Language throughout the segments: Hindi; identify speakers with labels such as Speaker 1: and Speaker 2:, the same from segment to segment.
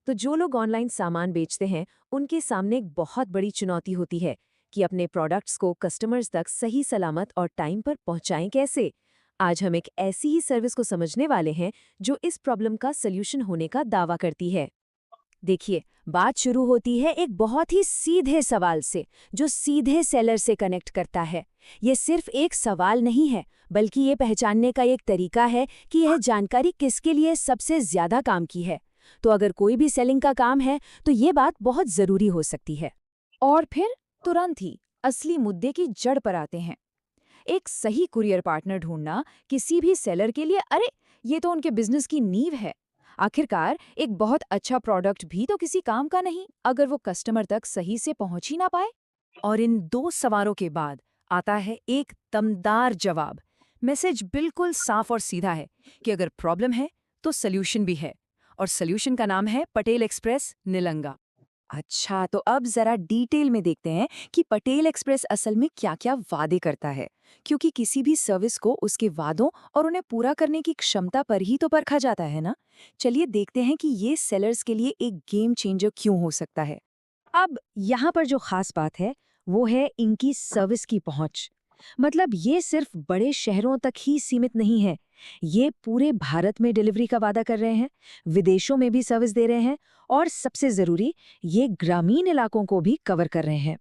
Speaker 1: तो जो लोग ऑनलाइन सामान बेचते हैं, उनके सामने एक बहुत बड़ी चुनौती होती है कि अपने प्रोडक्ट्स को कस्टमर्स तक सही सलामत और टाइम पर पहुंचाएं कैसे। आज हम एक ऐसी ही सर्विस को समझने वाले हैं जो इस प्रॉब्लम का सल्यूशन होने का दावा करती है। देखिए, बात शुरू होती है एक बहुत ही सीधे सवाल से, जो सीधे सेलर से कनेक्ट करता है। ये सिर्फ एक सवाल नहीं है, बल्कि ये पहचानने का एक तरीका है कि यह जानकारी किसके लिए सबसे ज्यादा काम की है। तो अगर कोई भी सेलिंग का काम है, तो ये बात बहुत जरूरी हो सकती है।
Speaker 2: और फिर तुरंत ही असली मुद्दे की जड़ पर आते हैं। एक सही कुरियर पार्टनर ढूंढना किसी भी सेलर के लिए, अरे ये तो उनके बिजनेस की नींव है। आखिरकार एक बहुत अच्छा प्रोडक्ट भी तो किसी काम का नहीं अगर वो कस्टमर तक सही से पहुंच ही ना पाए। और इन दो सवालों के बाद आता है एक दमदार जवाब। मैसेज बिल्कुल साफ और सीधा है कि अगर प्रॉब्लम है तो सल्यूशन भी है, और सल्यूशन का नाम है पटेल एक्सप्रेस निलंगा।
Speaker 1: अच्छा, तो अब जरा डिटेल में देखते हैं कि पटेल एक्सप्रेस असल में क्या-क्या वादे करता है, क्योंकि किसी भी सर्विस को उसके वादों और उन्हें पूरा करने की क्षमता पर ही तो परखा जाता है ना। चलिए देखते हैं कि ये सेलर्स के लिए एक गेम चेंजर क्यों हो सकता है। अब यहाँ पर जो खास बात है, वो है इनकी सर्विस की पहुंच। मतलब ये सिर्फ बड़े शहरों तक ही सीमित नहीं है। ये पूरे भारत में डिलीवरी का वादा कर रहे हैं, विदेशों में भी सर्विस दे रहे हैं, और सबसे जरूरी, ये ग्रामीण इलाकों को भी कवर कर रहे हैं।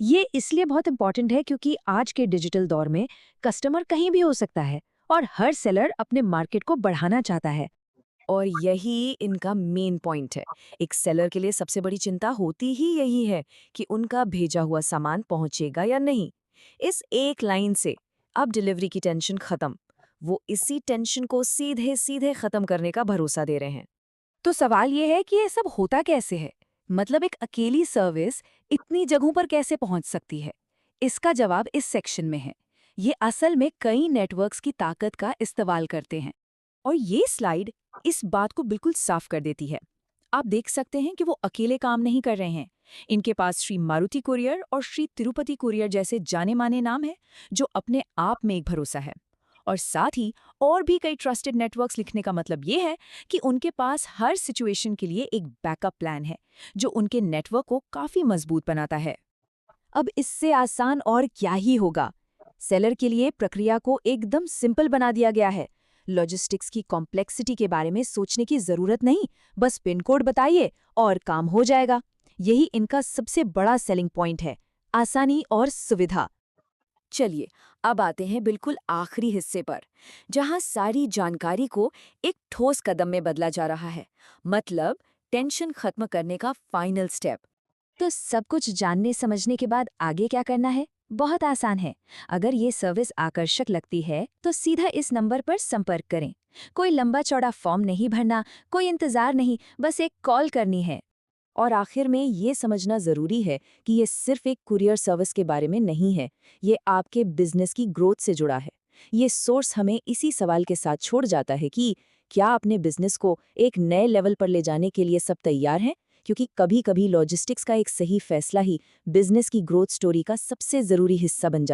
Speaker 1: ये इसलिए बहुत इंपॉर्टेंट है क्योंकि आज के डिजिटल दौर में कस्टमर कहीं भी हो सकता है और हर सेलर अपने मार्केट को बढ़ाना चाहता है। और यही इनका मेन पॉइंट है। एक सेलर के लिए सबसे बड़ी चिंता होती ही यही है कि उनका भेजा हुआ सामान पहुंचेगा या नहीं। इस एक लाइन से अब डिलीवरी की टेंशन खत्म। वो इसी टेंशन को सीधे सीधे खत्म करने का भरोसा दे रहे हैं।
Speaker 2: तो सवाल ये है कि ये सब होता कैसे है? मतलब एक अकेली सर्विस इतनी जगहों पर कैसे पहुंच सकती है? इसका जवाब इस सेक्शन में है। ये असल में कई नेटवर्क्स की ताकत का इस्तेमाल करते हैं। और ये स्लाइड इस बात को बिल्कुल साफ कर देती है। आप देख सकते हैं कि वो अकेले काम नहीं कर रहे हैं। इनके पास श्री मारुति कुरियर और श्री तिरुपति कुरियर जैसे जाने माने नाम हैं, जो अपने आप में एक भरोसा है। और साथ ही और भी कई ट्रस्टेड नेटवर्क्स लिखने का मतलब ये है कि उनके पास हर सिचुएशन के लिए एक बैकअप प्लान है, जो उनके नेटवर्क को काफी मजबूत बनाता है।
Speaker 1: अब इससे आसान और क्या ही होगा। सेलर के लिए प्रक्रिया को एकदम सिंपल बना दिया गया है। लॉजिस्टिक्स की कॉम्प्लेक्सिटी के बारे में सोचने की जरूरत नहीं, बस पिन कोड बताइए और काम हो जाएगा। यही इनका सबसे बड़ा सेलिंग पॉइंट है, आसानी और सुविधा। चलिए, अब आते हैं बिल्कुल आखिरी हिस्से पर, जहां सारी जानकारी को एक ठोस कदम में बदला जा रहा है। मतलब टेंशन खत्म करने का फाइनल स्टेप। तो सब कुछ जानने समझने के बाद आगे क्या करना है? बहुत आसान है। अगर ये सर्विस आकर्षक लगती है तो सीधा इस नंबर पर संपर्क करें। कोई लंबा चौड़ा फॉर्म नहीं भरना, कोई इंतजार नहीं, बस एक कॉल करनी है। और आखिर में ये समझना जरूरी है कि ये सिर्फ एक कुरियर सर्विस के बारे में नहीं है, ये आपके बिजनेस की ग्रोथ से जुड़ा है। ये सोर्स हमें इसी सवाल के साथ छोड़ जाता है कि क्या अपने बिजनेस को एक नए लेवल पर ले जाने के लिए सब तैयार हैं? क्योंकि कभी-कभी लॉजिस्टिक्स का एक सही फैसला ही बिजनेस की ग्रोथ स्टोरी का सबसे जरूरी हिस्सा बन जाता है।